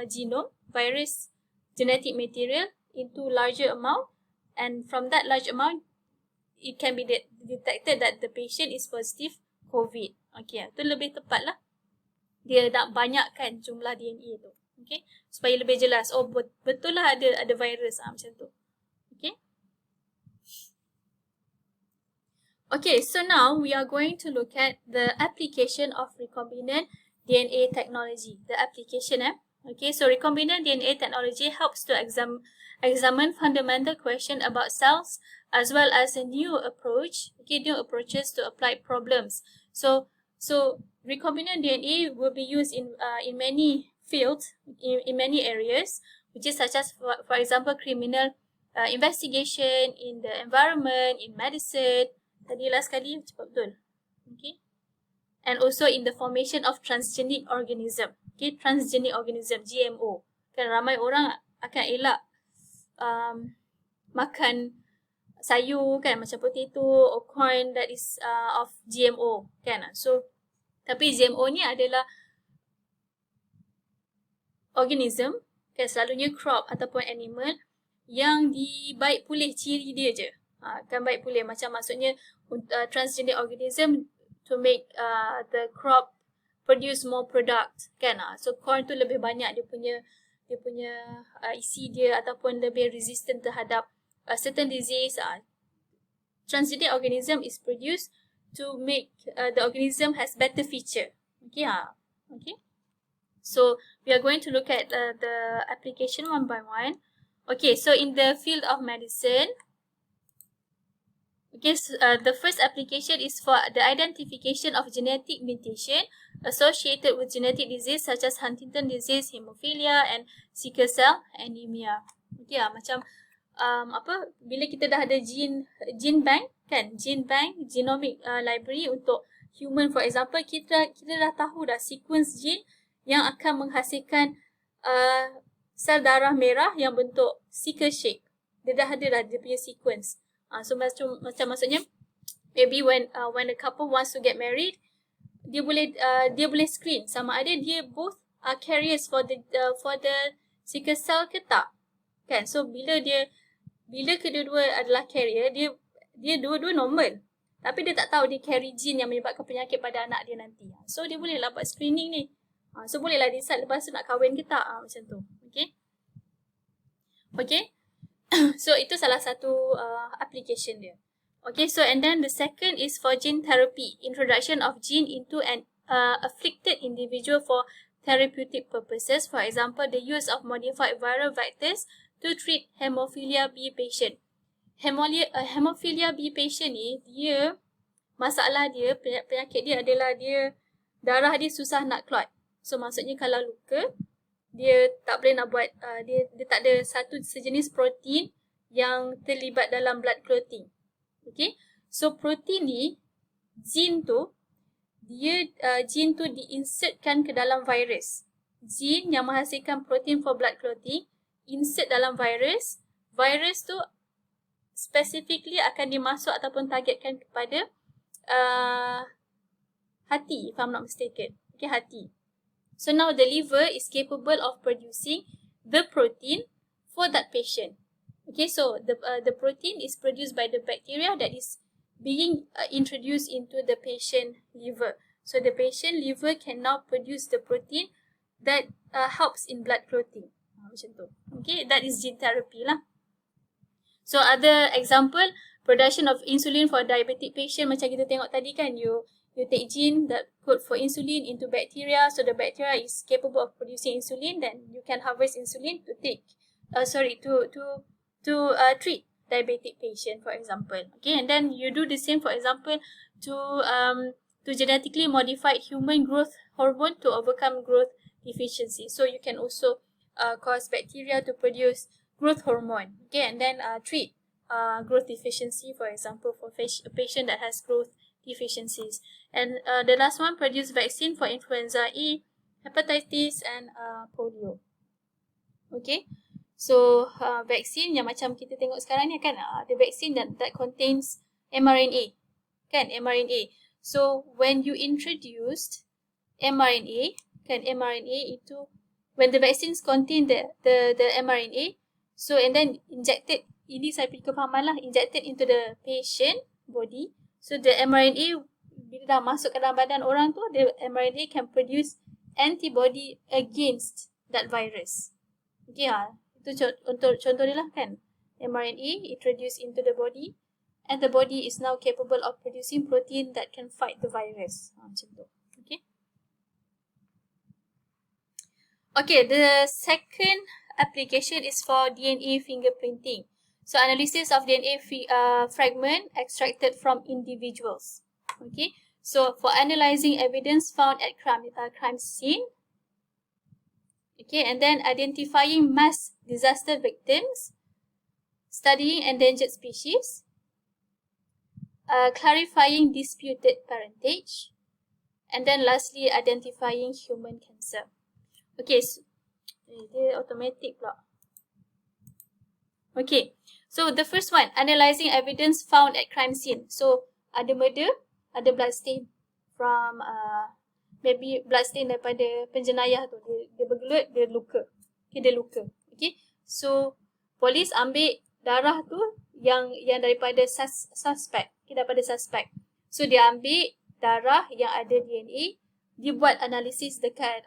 [SPEAKER 1] genome, virus genetic material into larger amount, and from that large amount, it can be detected that the patient is positive COVID. Okay, itu lebih tepat lah. Dia nak banyakkan jumlah DNA tu. Okay, supaya lebih jelas. Oh, betul lah ada virus macam tu. Okay. Okay, so now we are going to look at the application of recombinant DNA technology. The application, Okay, so recombinant DNA technology helps to examine fundamental questions about cells as well as a new approach, new approaches to applied problems. So recombinant DNA will be used in many fields, in many areas, which is such as, for example, criminal investigation, in the environment, in medicine. Tadi last kali cepat betul. Okay. And also in the formation of transgenic organism. Okay, transgenic organism, GMO. Kan ramai orang akan elak makan sayur kan, macam potato or corn that is of GMO kan. So tapi GMO ni adalah organism kan, selalunya crop ataupun animal yang baik pulih ciri dia je. Kan baik pulih, macam maksudnya transgenic organism to make the crop produce more product kan. So corn tu lebih banyak dia punya isi dia ataupun lebih resistant terhadap certain disease. Transgenic organism is produced to make the organism has better feature. Okay. Okay. So we are going to look at the application one by one. Okay, so in the field of medicine, okay, so, the first application is for the identification of genetic mutation associated with genetic disease such as Huntington disease, hemophilia, and sickle cell anemia. Okay, macam bila kita dah ada gene bank kan, gene bank, genomic library untuk human, for example, kita dah tahu dah sequence gene yang akan menghasilkan sel darah merah yang bentuk sickle shape. Dia dah ada dia punya sequence. So macam maksudnya, maybe when a couple wants to get married, dia boleh screen sama ada dia both are carriers for the sickle cell ke tak. Kan? So bila kedua-dua adalah carrier, dia dua-dua normal. Tapi dia tak tahu dia carry gene yang menyebabkan penyakit pada anak dia nanti. So dia bolehlah buat screening ni. So bolehlah decide lepas tu nak kahwin ke tak, macam tu. Okay. Okay. So itu salah satu application dia. Okay, so and then the second is for gene therapy, introduction of gene into an afflicted individual for therapeutic purposes. For example, the use of modified viral vectors to treat hemophilia B patient. Hemophilia B patient ni, masalah dia, penyakit dia adalah darah dia susah nak clot. So maksudnya kalau luka, dia tak boleh nak buat, dia tak ada satu sejenis protein yang terlibat dalam blood clotting. Okay, so protein ni, gene tu diinsertkan ke dalam virus. Gene yang menghasilkan protein for blood clotting insert dalam virus. Virus tu specifically akan dimasuk ataupun targetkan kepada hati, if I'm not mistaken. Okay, hati. So now the liver is capable of producing the protein for that patient. Okay, so the protein is produced by the bacteria that is being introduced into the patient liver. So the patient liver can now produce the protein that helps in blood clotting. Macam tu. Okay, that is gene therapy lah. So other example, production of insulin for diabetic patient, macam kita tengok tadi kan, you take gene that code for insulin into bacteria, so the bacteria is capable of producing insulin, then you can harvest insulin to treat diabetic patient, for example. Okay, and then you do the same, for example, to genetically modified human growth hormone to overcome growth deficiency. So you can also cause bacteria to produce growth hormone. Okay, and then treat growth deficiency, for example, for a patient that has growth deficiencies. And the last one, produce vaccine for influenza A, hepatitis, and polio. Okay, so vaccine yang macam kita tengok sekarang ni kan, the vaccine that contains mRNA, kan, mRNA. So when you introduced mRNA, kan, mRNA itu, when the vaccines contain the mRNA, so and then injected, ini saya pergi kefahaman lah, injected into the patient body. So the mRNA, bila dah masuk ke dalam badan orang tu, the mRNA can produce antibody against that virus. Okay, itu contoh dia lah kan. mRNA introduced into the body, and the body is now capable of producing protein that can fight the virus. Macam tu. Okay. Okay, the second application is for DNA fingerprinting. So analysis of DNA fragment extracted from individuals. Okay, so for analyzing evidence found at crime scene. Okay, and then identifying mass disaster victims, studying endangered species, clarifying disputed parentage, and then lastly identifying human cancer. Okay, so, dia automatic pula. Okay, so the first one, analyzing evidence found at crime scene. So ada murder, ada blood stain from maybe blood stain daripada penjenayah tu, dia bergelut, dia luka. Okay, dia luka. Okay, so polis ambil darah tu yang daripada suspek. Okay, daripada suspek. So dia ambil darah yang ada DNA, dia buat analisis dekat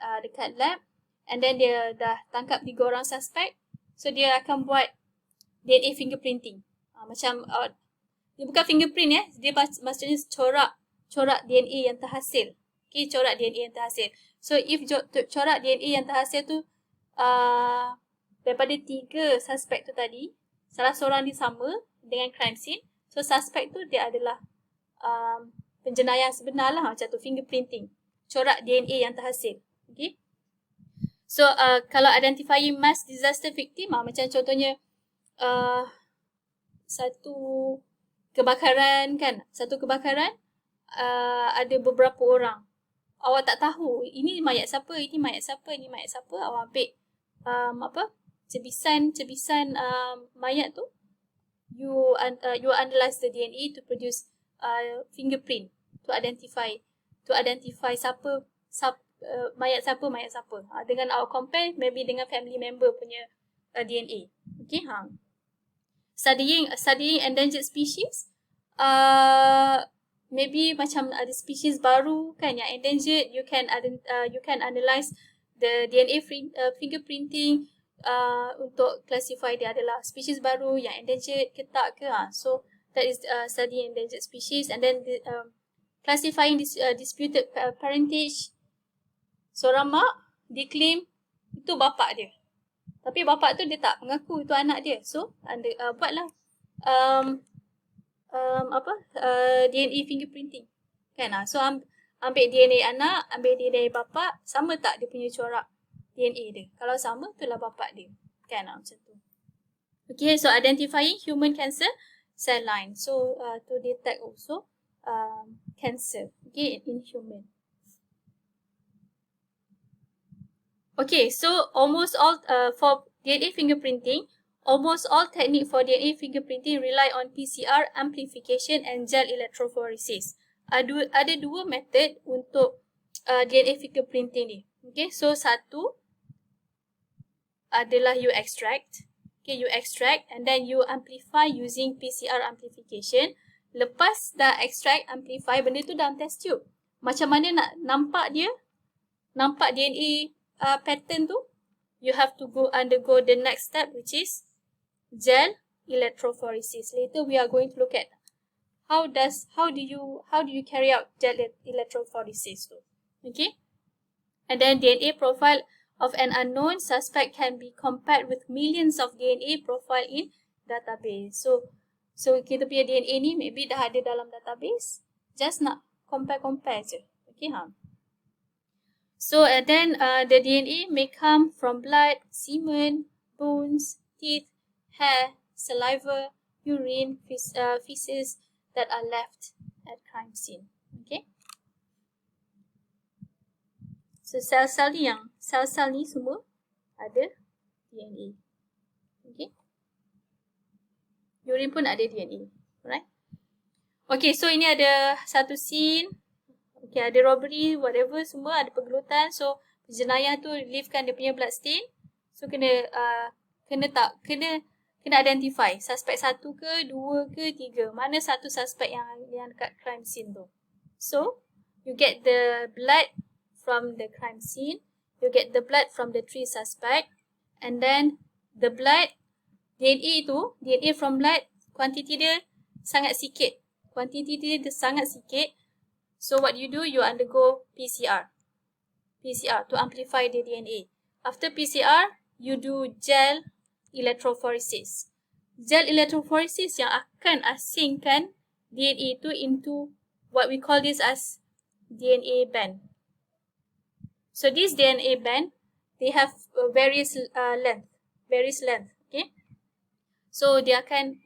[SPEAKER 1] lab, and then dia dah tangkap 3 orang suspek. So dia akan buat DNA fingerprinting. Macam dia bukan fingerprint ya, dia maksudnya corak DNA yang terhasil. Okay, corak DNA yang terhasil. So if corak DNA yang terhasil tu daripada 3 suspek tu tadi, salah seorang dia sama dengan crime scene. So suspek tu dia adalah penjenayah sebenar lah, macam tu, fingerprinting. Corak DNA yang terhasil. Okay. So kalau identifying mass disaster victim, macam contohnya satu kebakaran kan, ada beberapa orang. Awak tak tahu ini mayat siapa, ini mayat siapa, ini mayat siapa. Awak ambil cebisan mayat tu, you analyze the DNA to produce fingerprint to identify siapa mayat siapa. Dengan awak compare maybe dengan family member punya DNA. Okay, studying endangered species, maybe macam ada species baru kan yang endangered, you can analyze the DNA fingerprinting untuk classify dia adalah species baru yang endangered ke tak ke. So that is studying endangered species, and then classifying disputed parentage. Seorang mak diklaim itu bapa dia, tapi bapa tu dia tak mengaku itu anak dia. So buatlah DNA fingerprinting kan. So ambil DNA anak, ambil DNA bapa, sama tak dia punya corak DNA dia? Kalau sama, itulah bapa dia kan, macam tu. Okay, so identifying human cancer cell line, so to detect also cancer, okay, in human. Okay, so almost all for DNA fingerprinting, almost all technique for DNA fingerprinting rely on PCR amplification and gel electrophoresis. Ada 2 method untuk DNA fingerprinting ni. Okay, so satu adalah you extract. Okay, you extract and then you amplify using PCR amplification. Lepas dah extract, amplify, benda tu dalam test tube. Macam mana nak nampak DNA pattern tu? You have to undergo the next step, which is gel electrophoresis. Later we are going to look at how do you carry out gel electrophoresis tu. Okay, and then DNA profile of an unknown suspect can be compared with millions of DNA profile in database. So kita punya DNA ni maybe dah ada dalam database, just nak compare je. Okay, So then the DNA may come from blood, semen, bones, teeth, hair, saliva, urine, feces that are left at crime scene. Okay. So sel-sel ni semua ada DNA. Okay. Urine pun ada DNA. Alright. Okay, so ini ada satu scene. Okay, ada robbery, whatever, semua ada pergelutan. So penjenayah tu leavekan dia punya blood stain. So kena identify suspek 1 ke, 2 ke, 3. Mana satu suspek yang dekat crime scene tu. So you get the blood from the crime scene, you get the blood from the 3 suspect, and then the blood DNA from blood, quantity dia sangat sikit. Quantity dia sangat sikit. So what you do, you undergo PCR to amplify the DNA. After PCR, you do gel electrophoresis. Gel electrophoresis yang akan asingkan DNA itu into what we call this as DNA band. So this DNA band, they have various length, okay? So dia akan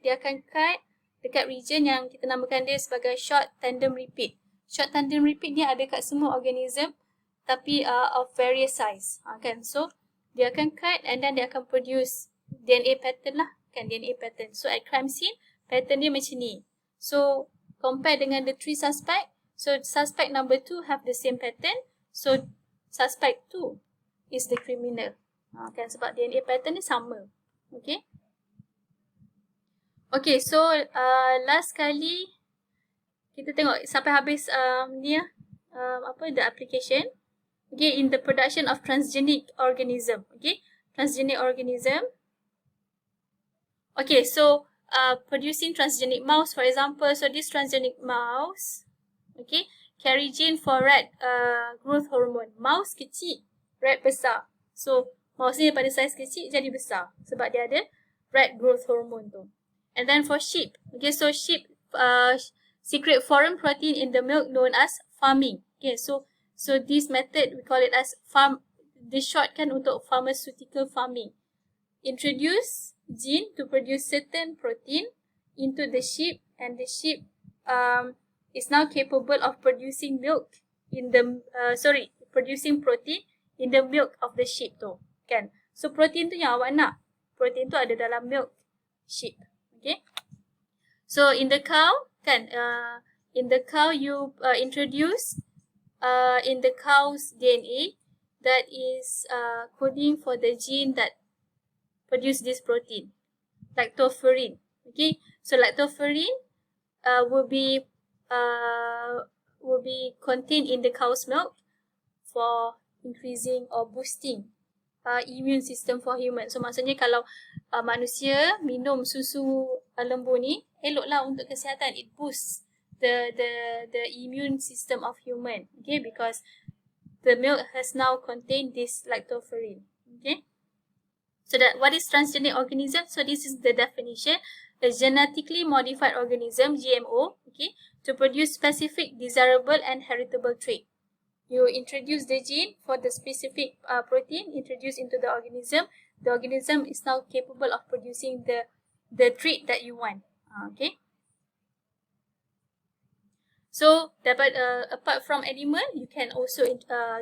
[SPEAKER 1] cut dekat region yang kita namakan dia sebagai short tandem repeat. Short tandem repeat ni ada kat semua organism tapi of various size, kan? So dia akan cut and then dia akan produce DNA pattern lah, kan, DNA pattern. So at crime scene, pattern dia macam ni. So compare dengan the 3 suspect, so suspect number 2 have the same pattern, so suspect 2 is the criminal, kan, sebab DNA pattern ni sama. Okay. Okay, so last kali kita tengok sampai habis ni the application. Okay, in the production of transgenic organism. Okay, transgenic organism. Okay, so producing transgenic mouse, for example. So this transgenic mouse, okay, carry gene for rat growth hormone. Mouse kecil, rat besar. So mouse ni pada saiz kecil jadi besar sebab dia ada rat growth hormone tu. And then for sheep, okay, so sheep secrete foreign protein in the milk known as farming. Okay, so this method we call it as the shortcut untuk pharmaceutical farming. Introduce gene to produce certain protein into the sheep, and the sheep is now capable of producing milk in the producing protein in the milk of the sheep tu, kan? So protein tu yang awak nak, protein tu ada dalam milk sheep. Okay, so in the cow, kan, in the cow you introduce in the cow's DNA that is coding for the gene that produce this protein, lactoferrin. Okay, so lactoferrin will be contained in the cow's milk for increasing or boosting immune system for human. So maksudnya kalau manusia minum susu lembu ni, eloklah untuk kesihatan. It boosts the immune system of human. Okay, because the milk has now contained this lactoferrin. Okay, so that what is transgenic organism? So this is the definition: a genetically modified organism, GMO, okay, to produce specific desirable and heritable trait. You introduce the gene for the specific protein introduced into the organism. The organism is now capable of producing the trait that you want. Okay. So apart from animal, you can also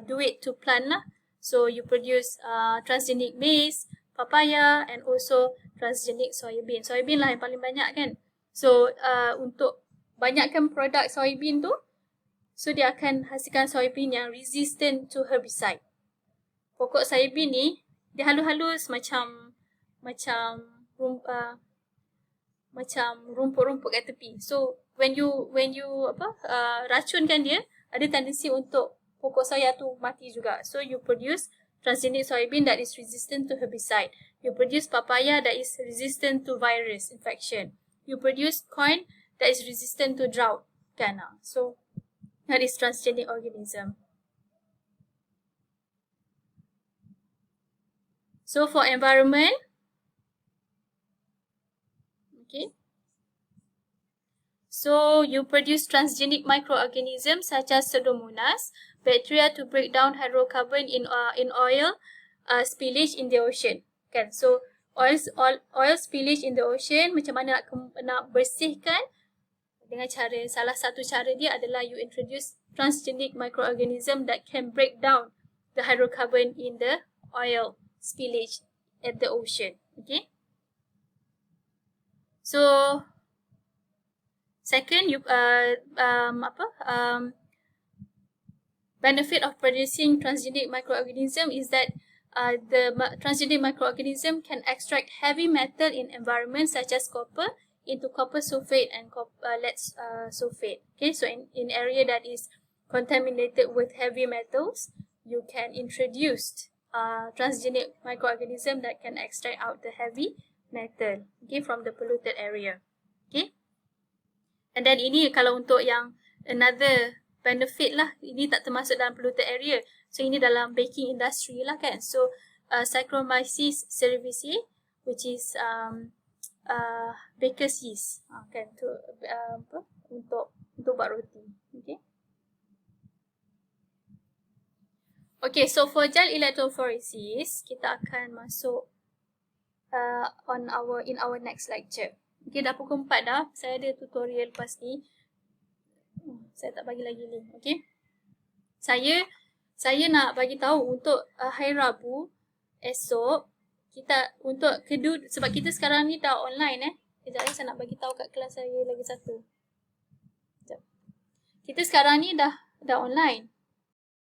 [SPEAKER 1] do it to plant lah. So you produce transgenic maize, papaya, and also transgenic soybean. Soybean lah yang paling banyak, kan. So untuk banyakkan produk soybean tu, so dia akan hasilkan soybean yang resistant to herbicide. Pokok soybean ni dia halus-halus macam rumput-rumput kat tepi. So when you racunkan dia, ada tendensi untuk pokok soya tu mati juga. So you produce transgenic soybean that is resistant to herbicide. You produce papaya that is resistant to virus infection. You produce corn that is resistant to drought, kan? So that is transgenic organism. So for environment, okay, so you produce transgenic microorganisms such as Pseudomonas, bacteria to break down hydrocarbon in oil spillage in the ocean. Kan? So oil spillage in the ocean, macam mana nak bersihkan? Dengan salah satu cara dia adalah you introduce transgenic microorganism that can break down the hydrocarbon in the oil spillage at the ocean. Okay. So second, benefit of producing transgenic microorganism is that the transgenic microorganism can extract heavy metal in environments such as copper into copper sulfate and lead sulfate. Okay, so in area that is contaminated with heavy metals, you can introduce transgenic microorganism that can extract out the heavy metal, okay, from the polluted area. Okay. And then ini kalau untuk yang another benefit lah, ini tak termasuk dalam polluted area. So ini dalam baking industry lah kan. So Saccharomyces cerevisiae, which is baker's yeast kan, untuk buat roti. Okay, so for gel electrophoresis, kita akan masuk in our next lecture. Okay, dah pukul 4 dah. Saya ada tutorial lepas ni. Saya tak bagi lagi link. Okay. Saya nak bagi tahu untuk hari Rabu esok kita untuk kedua, sebab kita sekarang ni dah online Kejap saya nak bagi tahu kat kelas saya lagi satu. Sekejap. Kita sekarang ni dah online.